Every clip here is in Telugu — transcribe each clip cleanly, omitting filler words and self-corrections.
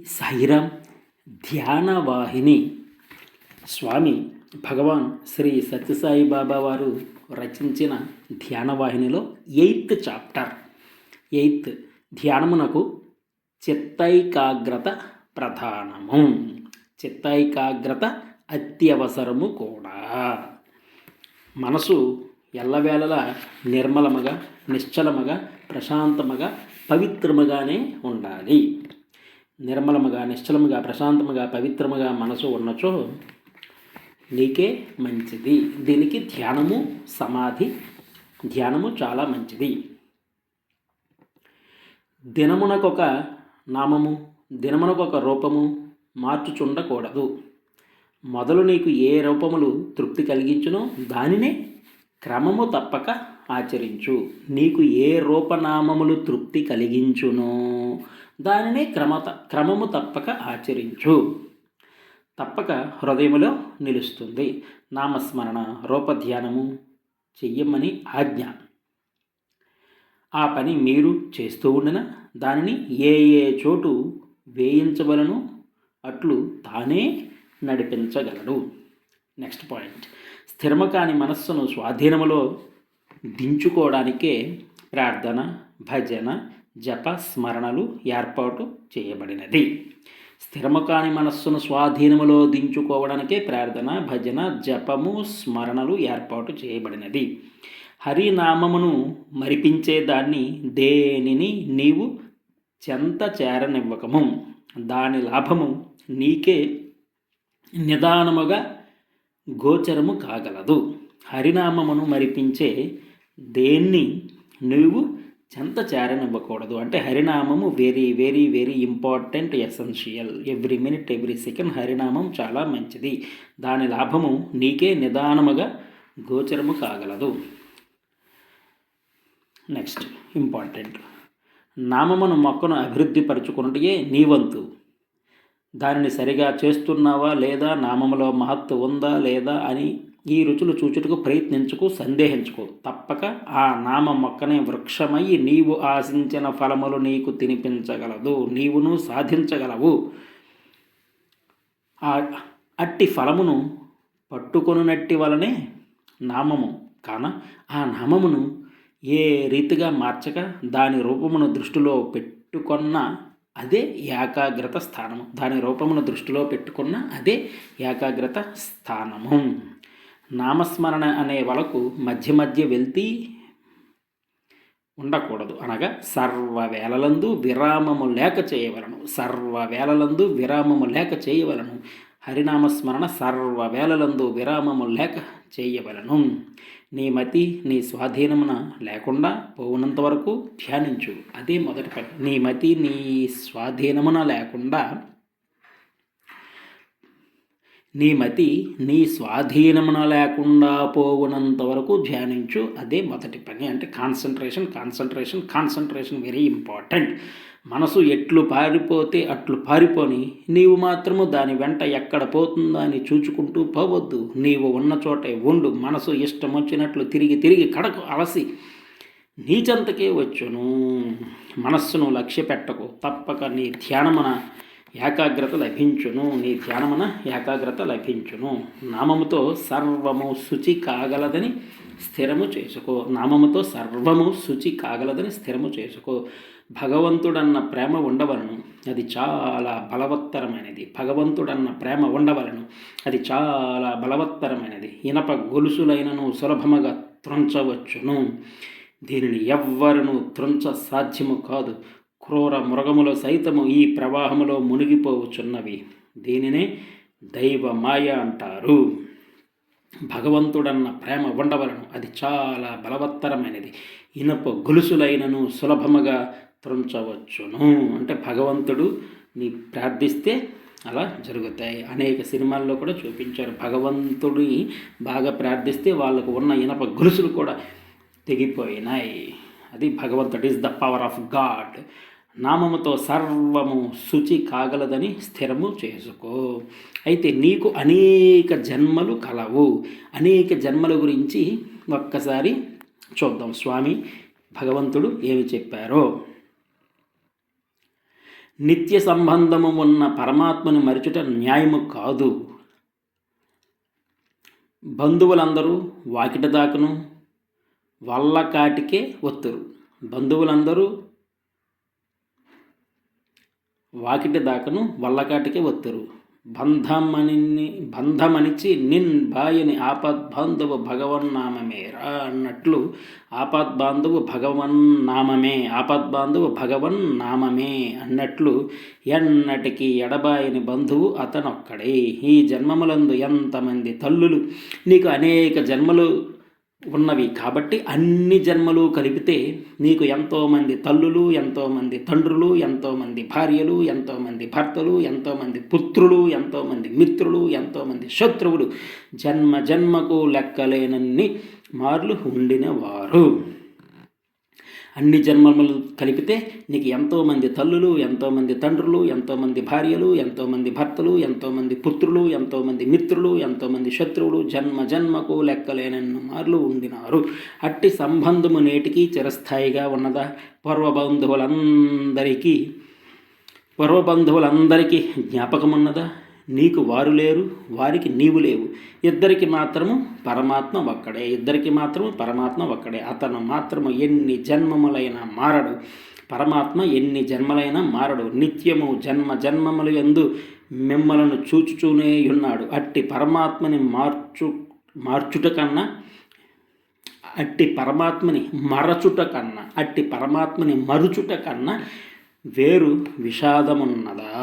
సాయిరాం ధ్యానవాహిని స్వామి భగవాన్ శ్రీ సత్యసాయి బాబా వారు రచించిన ధ్యానవాహినిలో 8th చాప్టర్ 8 ధ్యానమునకు చిత్తైకాగ్రత ప్రధానము. చిత్తైకాగ్రత అత్యవసరము కూడా. మనసు ఎల్లవేళలా నిర్మలముగా, నిశ్చలముగా, ప్రశాంతముగా, పవిత్రముగానే ఉండాలి. నిర్మలముగా, నిశ్చలముగా, ప్రశాంతముగా, పవిత్రముగా మనసు ఉన్నచో నీకే మంచిది. దీనికి ధ్యానము, సమాధి, ధ్యానము చాలా మంచిది. దినమునకొక నామము, దినమునకొక రూపము మార్చుచుండకూడదు. మొదలు నీకు ఏ రూపములు తృప్తి కలిగించునో దానినే క్రమము తప్పక ఆచరించు. నీకు ఏ రూపనామములు తృప్తి కలిగించునో దానినే క్రమము తప్పక ఆచరించు. తప్పక హృదయములో నిలుస్తుంది. నామస్మరణ, రూపధ్యానము చెయ్యమని ఆజ్ఞ. ఆ పని మీరు చేస్తూ ఉండిన దానిని ఏ ఏ చోటు వేయించవలను అట్లు తానే నడిపించగలడు. నెక్స్ట్ పాయింట్, స్థిరము కాని మనస్సును స్వాధీనములో దించుకోవడానికే ప్రార్థన, భజన, జప, స్మరణలు ఏర్పాటు చేయబడినది. స్థిరము కాని మనస్సును స్వాధీనములో దించుకోవడానికే ప్రార్థన, భజన, జపము, స్మరణలు ఏర్పాటు చేయబడినది. హరినామమును మరిపించేదాన్ని దేనిని నీవు చెంత చేరనివ్వకము. దాని లాభము నీకే నిదానముగా గోచరము కాగలదు. హరినామమును మరిపించే దేన్ని నువ్వు చెంత చేరనివ్వకూడదు. అంటే హరినామము very very very important, essential. Every minute, every second హరినామం చాలా మంచిది. దాని లాభము నీకే నిదానముగా గోచరము కాగలదు. నెక్స్ట్ ఇంపార్టెంట్, నామమును మొక్కను అభివృద్ధి పరుచుకున్నటే నీ వంతు. దానిని సరిగా చేస్తున్నావా లేదా, నామములో మహత్తు ఉందా లేదా అని ఈ రుచులు చూచుటకు ప్రయత్నించుకు, సందేహించుకో. తప్పక ఆ నామ మొక్కనే వృక్షమయ్యి నీవు ఆశించిన ఫలములు నీకు తినిపించగలదు. నీవును సాధించగలవు. అట్టి ఫలమును పట్టుకొనునట్టి వలనే నామము. కాన ఆ నామమును ఏ రీతిగా మార్చక దాని రూపమును దృష్టిలో పెట్టుకున్న అదే ఏకాగ్రత స్థానము. దాని రూపమును దృష్టిలో పెట్టుకున్న అదే ఏకాగ్రత స్థానము. నామస్మరణ అనే వలకు మధ్య మధ్య వెళ్తీ ఉండకూడదు. అనగా సర్వవేళలందు విరామము లేక చేయవలను. సర్వవేళలందు విరామము లేక చేయవలను. హరినామస్మరణ సర్వవేళలందు విరామము లేక చేయవలను. నీ మతి నీ స్వాధీనమున లేకుండా పోవునంత వరకు ధ్యానించు. అదే మొదటి పని. నీ మతి నీ స్వాధీనమున లేకుండా పోవునంత వరకు ధ్యానించు. అదే మొదటి పని. అంటే కాన్సన్ట్రేషన్ వెరీ ఇంపార్టెంట్. మనసు ఎట్లు పారిపోతే అట్లు పారిపోని, నీవు మాత్రము దాని వెంట ఎక్కడ పోతుందో అని చూచుకుంటూ పోవద్దు. నీవు ఉన్న చోటే ఉండు. మనసు ఇష్టం వచ్చినట్లు తిరిగి కడకు అలసి నీ చెంతకే వచ్చును. మనస్సును లక్ష్య పెట్టకు. తప్పక నీ ధ్యానమున ఏకాగ్రత లభించును. నామముతో సర్వము శుచి కాగలదని స్థిరము చేసుకో. చేసుకో. భగవంతుడన్న ప్రేమ ఉండవలను. అది చాలా బలవత్తరమైనది. ఇనప గొలుసులైనను సులభముగా త్రుంచవచ్చును. దీనిని ఎవ్వరును త్రుంచ సాధ్యము కాదు. క్రూర మృగములు సైతము ఈ ప్రవాహములో మునిగిపోవచ్చున్నవి. దీనినే దైవమాయ అంటారు. భగవంతుడన్న ప్రేమ ఉండవలను. అది చాలా బలవత్తరమైనది. ఇనప గొలుసులైనను సులభముగా త్రుంచవచ్చును. అంటే భగవంతుడు నీ ప్రార్థిస్తే అలా జరుగుతాయి. అనేక సినిమాల్లో కూడా చూపించారు. భగవంతుడిని బాగా ప్రార్థిస్తే వాళ్ళకు ఉన్న ఇనప గొలుసులు కూడా తెగిపోయినాయి. అది భగవంతుడు is the power of God. నామముతో సర్వము శుచి కాగలదని స్థిరము చేసుకో. అయితే నీకు అనేక జన్మలు కలవు. అనేక జన్మల గురించి ఒక్కసారి చూద్దాం. స్వామి భగవంతుడు ఏమి చెప్పారో. నిత్య సంబంధము ఉన్న పరమాత్మను మరచుట న్యాయము కాదు. బంధువులందరూ వాకిట దాకను వాళ్ళ కాటికే ఒత్తురు. బంధువులందరూ వాకిటి దాకను వల్లకాటికే ఒత్తురు. బంధమనిచి నిన్ బాయని ఆపద్బాంధవు భగవన్నామమేరా అన్నట్లు ఆపద్బాంధవు భగవన్నామమే అన్నట్లు ఎన్నటికీ ఎడబాయని బంధువు అతనొక్కడే. ఈ జన్మములందు ఎంతమంది తల్లులు, నీకు అనేక జన్మలు ఉన్నవి కాబట్టి అన్ని జన్మలు కలిపితే నీకు ఎంతోమంది తల్లులు, ఎంతోమంది తండ్రులు, ఎంతోమంది భార్యలు, ఎంతోమంది భర్తలు, ఎంతోమంది పుత్రులు, ఎంతోమంది మిత్రులు, ఎంతోమంది శత్రువులు, జన్మ జన్మకు లెక్కలేనన్ని మార్లు ఉండినవారు. అన్ని జన్మలు కలిపితే నీకు ఎంతోమంది తల్లులు, ఎంతోమంది తండ్రులు, ఎంతోమంది భార్యలు, ఎంతోమంది భర్తలు, ఎంతోమంది పుత్రులు, ఎంతోమంది మిత్రులు, ఎంతోమంది శత్రువులు, జన్మ జన్మకు లెక్కలేనన్ని మార్లు ఉండినారు. అట్టి సంబంధము నేటికి చిరస్థాయిగా ఉన్నదా? పూర్వబంధువులందరికీ జ్ఞాపకమున్నదా? నీకు వారు లేరు, వారికి నీవు లేవు. ఇద్దరికి మాత్రము పరమాత్మ ఒక్కడే. అతను మాత్రము ఎన్ని జన్మములైనా మారడు. పరమాత్మ ఎన్ని జన్మలైనా మారడు. నిత్యము జన్మములు యందు మిమ్మలను చూచుచూనే ఉన్నాడు. అట్టి పరమాత్మని మరుచుట కన్నా వేరు విషాదమున్నదా?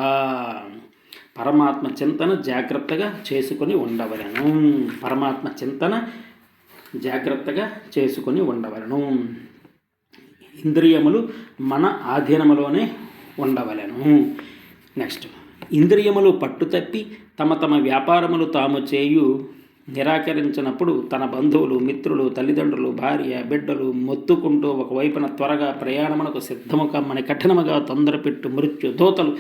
పరమాత్మ చింతన జాగ్రత్తగా చేసుకొని ఉండవలను. ఇంద్రియములు మన ఆధీనములోనే ఉండవలను. నెక్స్ట్, ఇంద్రియములు పట్టుతప్పి తమ వ్యాపారములు తాము నిరాకరించినప్పుడు తన బంధువులు, మిత్రులు, తల్లిదండ్రులు, భార్య, బిడ్డలు మొత్తుకుంటూ ఒకవైపున త్వరగా ప్రయాణమునకు సిద్ధము కమ్మని కఠినముగా తొందరపెట్టు మృత్యు దూతలు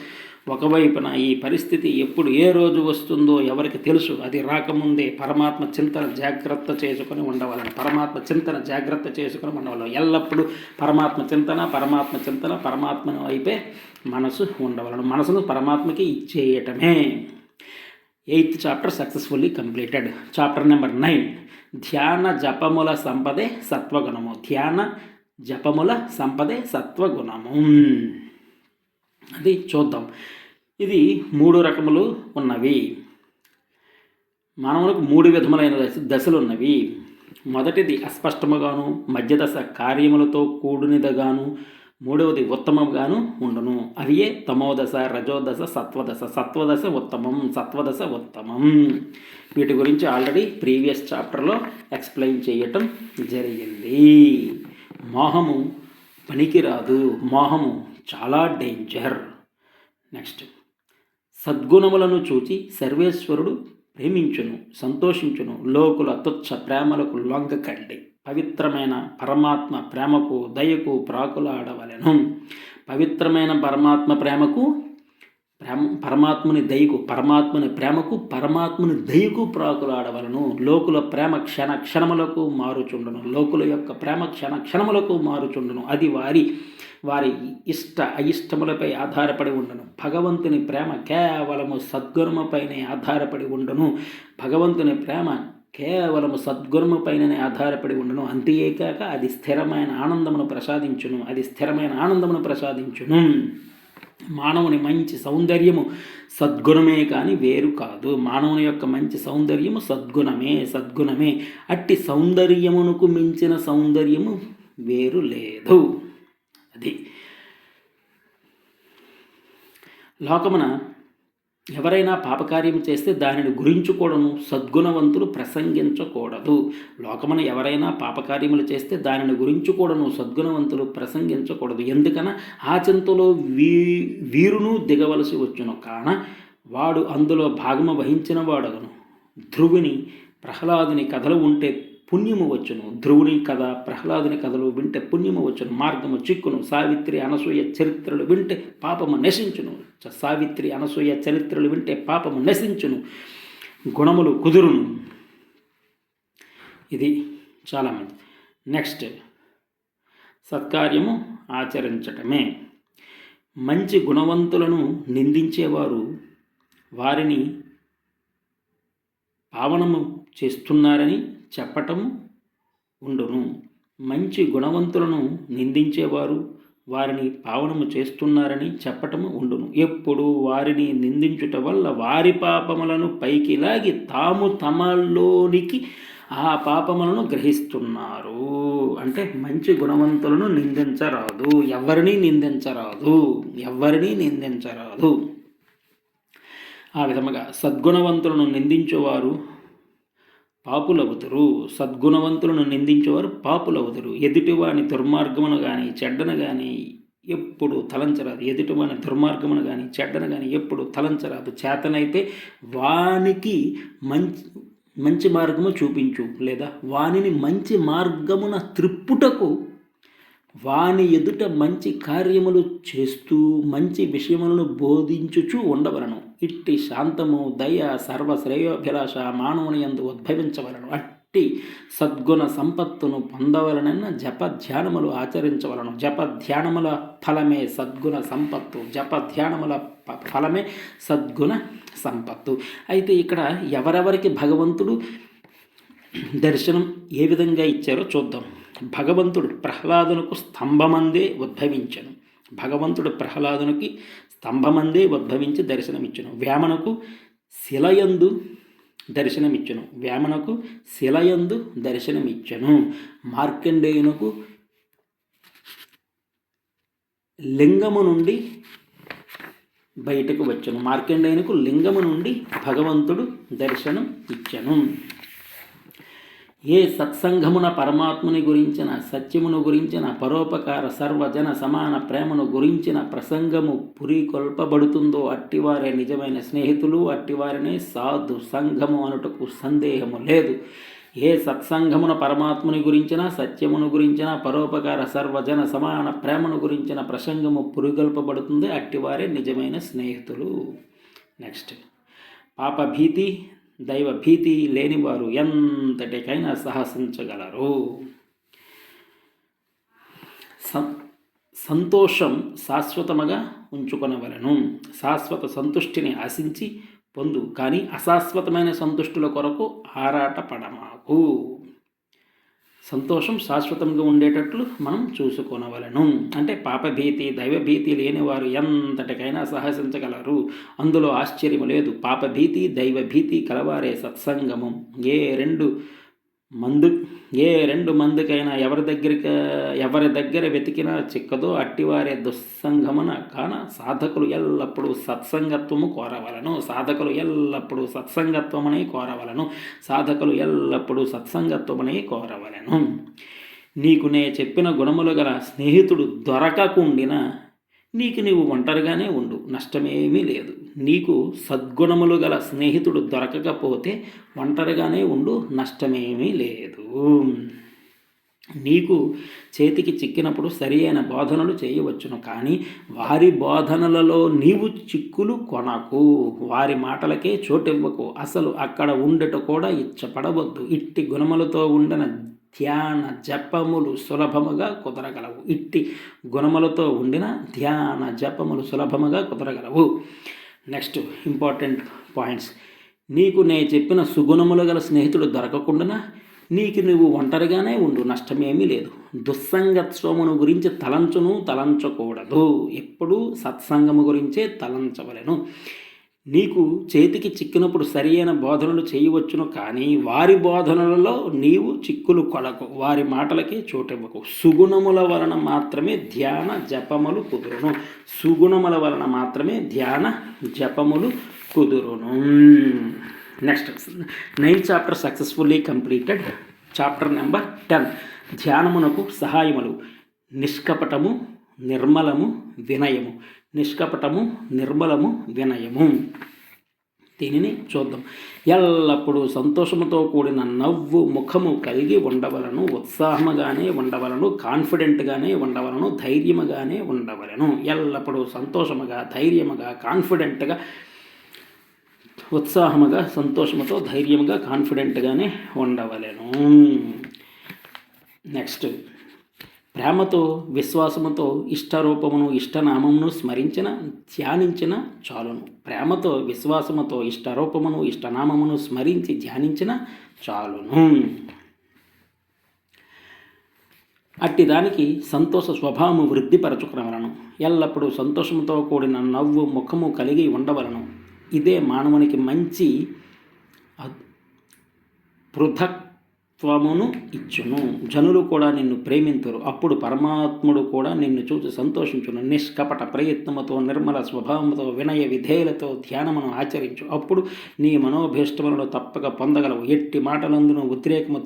ఒకవైపున. ఈ పరిస్థితి ఎప్పుడు ఏ రోజు వస్తుందో ఎవరికి తెలుసు? అది రాకముందే పరమాత్మ చింతన జాగ్రత్త చేసుకొని ఉండవలను. ఎల్లప్పుడూ పరమాత్మ చింతన పరమాత్మను వైపే మనసు ఉండవలను. మనసును పరమాత్మకి ఇచ్చేయటమే. 8th chapter successfully completed. Chapter number 9, ధ్యాన జపముల సత్వగుణము. అది చూద్దాం. ఇది 3 రకములు ఉన్నవి. మానవులకు 3 విధములైన దశలు ఉన్నవి. మొదటిది అస్పష్టముగాను, మధ్యదశ కార్యములతో కూడినదిగాను, మూడవది ఉత్తమముగాను ఉండును. అవియే తమోదశ, రజోదశ, సత్వదశ ఉత్తమం. వీటి గురించి ఆల్రెడీ ప్రీవియస్ చాప్టర్లో ఎక్స్ప్లెయిన్ చేయటం జరిగింది. మోహము పనికిరాదు. మోహము చాలా డేంజర్. నెక్స్ట్, సద్గుణములను చూచి సర్వేశ్వరుడు ప్రేమించును, సంతోషించును. లోకుల తుచ్చ ప్రేమలకు లొంగకండి. పవిత్రమైన పరమాత్మ ప్రేమకు, దయకు ప్రాకులాడవలెను. పవిత్రమైన పరమాత్ముని దయకు ప్రాకులాడవలను. లోకుల ప్రేమ క్షణములకు మారుచుండును. లోకుల యొక్క ప్రేమ క్షణములకు మారుచుండును. అది వారి ఇష్ట అయిష్టములపై ఆధారపడి ఉండును. భగవంతుని ప్రేమ కేవలము సద్గుణముపైనే ఆధారపడి ఉండును. అంతేకాక అది స్థిరమైన ఆనందమును ప్రసాదించును. మానవుని మంచి సౌందర్యము సద్గుణమే కానీ వేరు కాదు. మానవుని యొక్క మంచి సౌందర్యము సద్గుణమే. అట్టి సౌందర్యమునకు మించిన సౌందర్యము వేరు లేదు. అది లోకమున ఎవరైనా పాపకార్యం చేస్తే దానిని గురించుకోవడము సద్గుణవంతులు ప్రసంగించకూడదు. లోకమున ఎవరైనా పాపకార్యములు చేస్తే దానిని గురించుకోవడము సద్గుణవంతులు ప్రసంగించకూడదు. ఎందుకన ఆ చింతలో వీరును దిగవలసి వచ్చును. కాన వాడు అందులో భాగము వహించిన వాడగను. ధ్రువుని ప్రహ్లాదుని కథలు ఉంటే పుణ్యము వచ్చును. ధ్రువుని కథ, ప్రహ్లాదుని కథలు వింటే పుణ్యము వచ్చును, మార్గము చిక్కును. సావిత్రి అనసూయ చరిత్రలు వింటే పాపము నశించును. గుణములు కుదురును. ఇది చాలా మంది. నెక్స్ట్, సత్కార్యము ఆచరించటమే. మంచి గుణవంతులను నిందించేవారు వారిని పావనము చేస్తున్నారని చెప్పటము ఉండును. మంచి గుణవంతులను నిందించేవారు వారిని పావనము చేస్తున్నారని చెప్పటము ఉండును. ఎప్పుడు వారిని నిందించుట వల్ల వారి పాపములను పైకి లాగి తాము తమలోనికి ఆ పాపములను గ్రహిస్తున్నారు. అంటే మంచి గుణవంతులను నిందించరాదు, ఎవరిని నిందించరాదు. ఆ విధముగా సద్గుణవంతులను నిందించేవారు పాపులవుతారు. ఎదుటివాని దుర్మార్గమును కానీ చెడ్డను కానీ ఎప్పుడు తలంచరాదు. చేతనైతే వానికి మంచి మార్గము చూపించు, లేదా వానిని మంచి మార్గమున త్రిప్పుటకు వాని ఎదుట మంచి కార్యములు చేస్తూ మంచి విషయములను బోధించుచు ఉండవలను. ఇట్టి శాంతము, దయ, సర్వశ్రేయోభిలాష మానవుని యందు ఉద్భవించవలను. అట్టి సద్గుణ సంపత్తును పొందవలనన్న జపధ్యానములు ఆచరించవలను. జపధ్యానముల ఫలమే సద్గుణ సంపత్తు. అయితే ఇక్కడ ఎవరెవరికి భగవంతుడు దర్శనం ఏ విధంగా ఇచ్చారో చూద్దాం. భగవంతుడు ప్రహ్లాదునకు స్తంభమందే ఉద్భవించి దర్శనమిచ్చును. వేమనకు శిలయందు దర్శనమిచ్చెను. మార్కండేయునకు లింగము నుండి బయటకు వచ్చెను. మార్కండేయునకు లింగము నుండి భగవంతుడు దర్శనం ఇచ్చెను. ఏ సత్సంగమున పరమాత్ముని గురించిన, సత్యమును గురించిన, పరోపకార సర్వజన సమాన ప్రేమను గురించిన ప్రసంగము పురికొల్పబడుతుందో అట్టివారే నిజమైన స్నేహితులు, అట్టివారినే సాధు సంఘము అనుటకు సందేహము లేదు. ఏ సత్సంగమున పరమాత్ముని గురించిన, సత్యమును గురించిన, పరోపకార సర్వజన సమాన ప్రేమను గురించిన ప్రసంగము పురికొల్పబడుతుంది, అట్టివారే నిజమైన స్నేహితులు. నెక్స్ట్, పాపభీతి, దైవభీతి లేనివారు ఎంతటికైనా సాహసించగలరు. సంతోషం శాశ్వతముగా ఉంచుకొనవలెను. శాశ్వత సంతుష్టిని ఆశించి పొందు, కానీ అశాశ్వతమైన సంతుష్టుల కొరకు ఆరాటపడమాకు. సంతోషం శాశ్వతంగా ఉండేటట్లు మనం చూసుకొనవలను. అంటే పాపభీతి, దైవభీతి లేనివారు ఎంతటికైనా సాహసించగలరు, అందులో ఆశ్చర్యము లేదు. పాపభీతి, దైవభీతి కలవారే సత్సంగము. ఏ రెండు మందికైనా ఎవరి దగ్గర వెతికినా చిక్కదో అట్టివారే దుస్సంగమున కాన సాధకులు ఎల్లప్పుడూ సత్సంగత్వము కోరవలెను. నీకు నే చెప్పిన గుణములు గల స్నేహితుడు దొరకకుండినా నీకు నీవు ఒంటరిగానే ఉండు, నష్టమేమీ లేదు. నీకు సద్గుణములు గల స్నేహితుడు దొరకకపోతే ఒంటరిగానే ఉండు, నష్టమేమీ లేదు. నీకు చేతికి చిక్కినప్పుడు సరి అయిన బోధనలు చేయవచ్చును, కానీ వారి బోధనలలో నీవు చిక్కులు కొనకు, వారి మాటలకే చోటివ్వకు, అసలు అక్కడ ఉండట కూడా ఇచ్చపడవద్దు. ఇట్టి గుణములతో ఉండిన ధ్యాన జపములు సులభముగా కుదరగలవు. Next important points. నీకు నే చెప్పిన సుగుణములు గల స్నేహితుడు దొరకకుండా నీకు నువ్వు ఒంటరిగానే ఉండు, నష్టమేమీ లేదు. దుస్సంగత్వమును గురించి తలంచకూడదు, ఎప్పుడూ సత్సంగము గురించే తలంచవలెను. నీకు చేతికి చిక్కినప్పుడు సరి అయిన బోధనలు చేయవచ్చును, కానీ వారి బోధనలలో నీవు చిక్కులు కొలకు, వారి మాటలకే చోటివ్వకు. సుగుణముల వలన మాత్రమే ధ్యాన జపములు కుదురును. Next, 9th chapter successfully completed. Chapter number 10, ధ్యానమునకు సహాయములు. నిష్కపటము, నిర్మలము, వినయము. దీనిని చూద్దాం. ఎల్లప్పుడూ సంతోషముతో కూడిన నవ్వు ముఖము కలిగి ఉండవలను, ఉత్సాహముగానే ఉండవలను, కాన్ఫిడెంట్గానే ఉండవలను, ధైర్యముగానే ఉండవలను. ఎల్లప్పుడూ సంతోషముగా, ధైర్యముగా, కాన్ఫిడెంట్గా, ఉత్సాహముగా, సంతోషముతో, ధైర్యముగా, కాన్ఫిడెంట్గానే ఉండవలెను. నెక్స్ట్, ప్రేమతో విశ్వాసముతో ఇష్టరూపమును ఇష్టనామమును స్మరించిన ధ్యానించిన చాలును. ప్రేమతో విశ్వాసముతో ఇష్టరూపమును ఇష్టనామమును స్మరించి ధ్యానించిన చాలును. అట్టి దానికి సంతోష స్వభావము వృద్ధిపరచుకునవలను. ఎల్లప్పుడూ సంతోషంతో కూడిన నవ్వు ముఖము కలిగి ఉండవలను. ఇదే మానవునికి మంచి పృథక్త్వమును ఇచ్చును. జనులు కూడా నిన్ను ప్రేమింతురు. అప్పుడు పరమాత్ముడు కూడా నిన్ను చూసి సంతోషించును. నిష్కపట ప్రయత్నముతో నిర్మల స్వభావముతో వినయ విధేయులతో ధ్యానమును ఆచరించు. అప్పుడు నీ మనోభీష్టములను తప్పక పొందగలవు. ఎట్టి మాటలందును ఉద్రేకము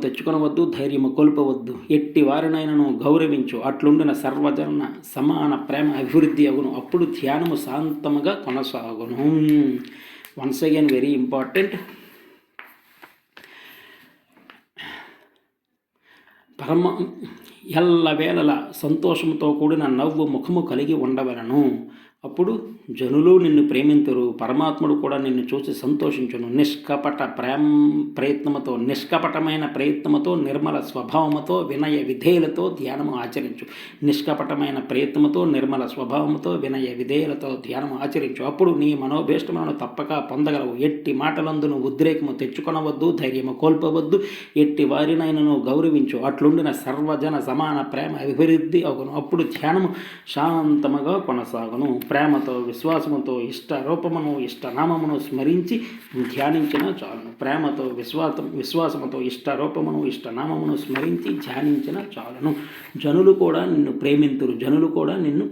తెచ్చుకొనవద్దు. ధైర్యము కోల్పవద్దు. ఎట్టి వారినైనను గౌరవించు. అట్లుండిన సర్వజన సమాన ప్రేమ అభివృద్ధి అగును. అప్పుడు ధ్యానము శాంతముగా కొనసాగును. Once again very important. ఎల్లవేళలా సంతోషంతో కూడిన నవ్వు ముఖము కలిగి ఉండవలను. అప్పుడు జనులు నిన్ను ప్రేమింతురు. పరమాత్ముడు కూడా నిన్ను చూసి సంతోషించును. నిష్కపటమైన ప్రయత్నముతో నిర్మల స్వభావముతో వినయ విధేయులతో ధ్యానము ఆచరించు. నిష్కపటమైన ప్రయత్నముతో నిర్మల స్వభావముతో వినయ విధేయులతో ధ్యానము ఆచరించు. అప్పుడు నీ మనోభీష్టములను తప్పక పొందగలవు. ఎట్టి మాటలందును ఉద్రేకము తెచ్చుకొనవద్దు. ధైర్యము కోల్పవద్దు. ఎట్టి వారినైనను గౌరవించు. అట్లుండిన సర్వజన సమాన ప్రేమ అభివృద్ధి అగును. అప్పుడు ధ్యానము శాంతముగా కొనసాగును. ప్రేమతో విశ్వాసముతో ఇష్టరూపమును ఇష్టనామమును స్మరించి ధ్యానించిన చాలును. ప్రేమతో విశ్వాసముతో ఇష్టరూపమును ఇష్టనామమును స్మరించి ధ్యానించిన చాలును. జనులు కూడా నిన్ను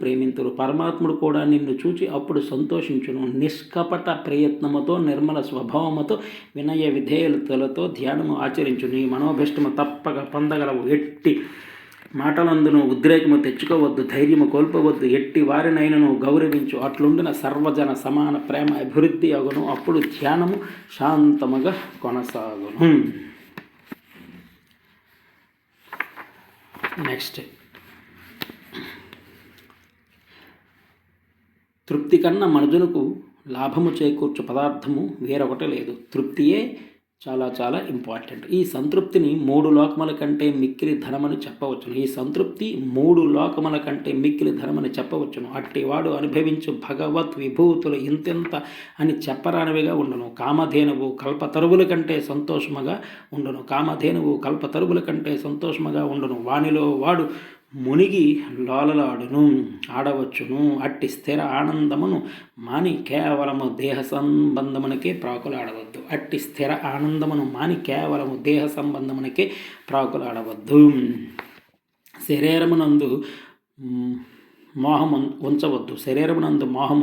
ప్రేమింతురు. పరమాత్ముడు కూడా నిన్ను చూచి అప్పుడు సంతోషించును. నిష్కపట ప్రయత్నముతో నిర్మల స్వభావముతో వినయ విధేయతలతో ధ్యానము ఆచరించు. నీ మనోభిష్టము తప్పక పొందగలవు. ఎట్టి మాటలందును ఉద్రేకము తెచ్చుకోవద్దు. ధైర్యము కోల్పవద్దు. ఎట్టి వారినైనను గౌరవించు. అట్లుండిన సర్వజన సమాన ప్రేమ అభివృద్ధి అగును. అప్పుడు ధ్యానము శాంతముగా కొనసాగును. నెక్స్ట్, తృప్తి కన్నా మనుజునకు లాభము చేకూర్చు పదార్థము వేరొకటి లేదు. తృప్తియే చాలా చాలా ఇంపార్టెంట్. ఈ సంతృప్తిని 3 లోకముల కంటే మిక్కిలి ధనమని చెప్పవచ్చును. అట్టివాడు అనుభవించు భగవత్ విభూతులు ఇంతెంత అని చెప్పరానివిగా ఉండును. కామధేనువు కల్పతరువుల కంటే సంతోషముగా ఉండును. వానిలో వాడు మునిగి లోలలాడును ఆడవచ్చును. అట్టి స్థిర ఆనందమును మాని కేవలము దేహ సంబంధమునకే ప్రాకులాడవద్దు. శరీరమునందు మోహం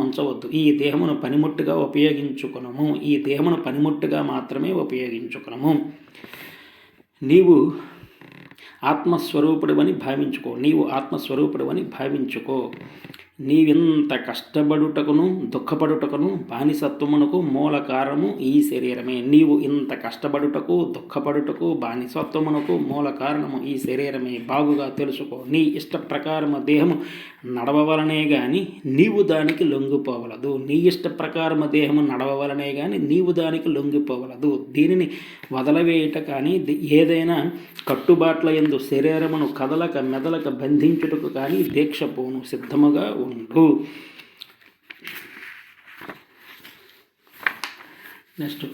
ఉంచవద్దు. ఈ దేహమును పనిముట్టుగా మాత్రమే ఉపయోగించుకునము. నీవు ఆత్మస్వరూపుడవని భావించుకో. నీవింత కష్టపడుటకును దుఃఖపడుటకును బానిసత్వమునకు మూల కారణము ఈ శరీరమే. నీవు ఇంత కష్టపడుటకు దుఃఖపడుటకు బానిసత్వమునకు మూల కారణము ఈ శరీరమే. బాగుగా తెలుసుకో. నీ ఇష్ట ప్రకారము దేహము నడవవలనే గాని నీవు దానికి లొంగిపోవలదు. దీనిని వదలవేయట కానీ ఏదైనా కట్టుబాట్ల యందు శరీరమును కదలక మెదలక బంధించుటకు కానీ దీక్ష పోను. సిద్ధముగా ఉండు. నెక్స్ట్,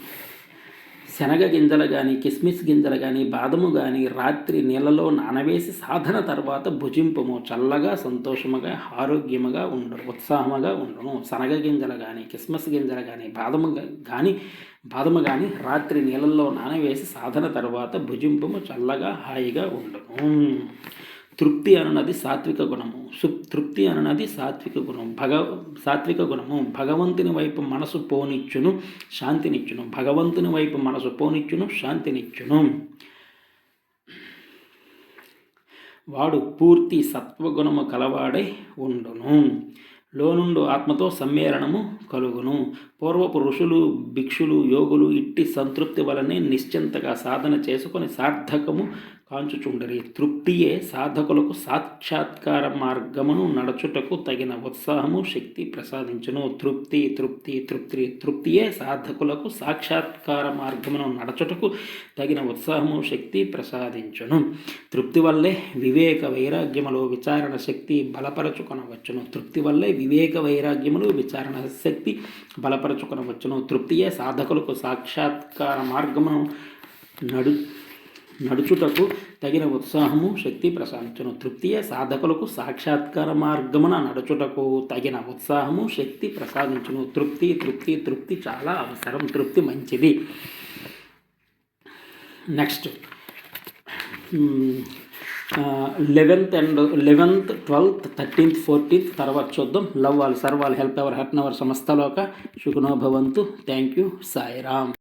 శనగ గింజలు కానీ కిస్మిస్ గింజలు కానీ బాదము కానీ రాత్రి నీళ్ళలో నానవేసి సాధన తర్వాత భుజింపము. చల్లగా సంతోషముగా ఆరోగ్యముగా ఉండును, ఉత్సాహముగా ఉండును. శనగ గింజలు కానీ కిస్మిస్ గింజలు కానీ బాదము కానీ రాత్రి నీళ్ళల్లో నానవేసి సాధన తర్వాత భుజింపము. చల్లగా హాయిగా ఉండును. తృప్తి అనున్నది సాత్విక గుణము. భగవంతుని వైపు మనసు పోనిచ్చును, శాంతినిచ్చును. వాడు పూర్తి సత్వగుణము కలవాడై ఉండును. లోనుండు ఆత్మతో సమ్మేళనము కలుగును. పూర్వపు ఋషులు భిక్షులు యోగులు ఇట్టి సంతృప్తి వలనే నిశ్చింతగా సాధన చేసుకొని సార్థకము కాంచుచుండరి. తృప్తియే సాధకులకు సాక్షాత్కార మార్గమును నడచుటకు తగిన ఉత్సాహము శక్తి ప్రసాదించును. తృప్తియే సాధకులకు సాక్షాత్కార మార్గమును నడచుటకు తగిన ఉత్సాహము శక్తి ప్రసాదించును. తృప్తి వల్లే వివేక వైరాగ్యములో విచారణ శక్తి బలపరచుకొనవచ్చును. తృప్తియే సాధకులకు సాక్షాత్కార మార్గమును నడుచుటకు తగిన ఉత్సాహము శక్తి ప్రసాదించును. తృప్తియే సాధకులకు సాక్షాత్కార మార్గమున నడుచుటకు తగిన ఉత్సాహము శక్తి ప్రసాదించును. తృప్తి చాలా అవసరం. తృప్తి మంచిది. Next 11th, 12th, 13th, 14th తర్వాత చూద్దాం. Love all, serve all, help ever, hurt never, సమస్తలోక సుఖినో భవంతు. Thank you. సాయిరామ్.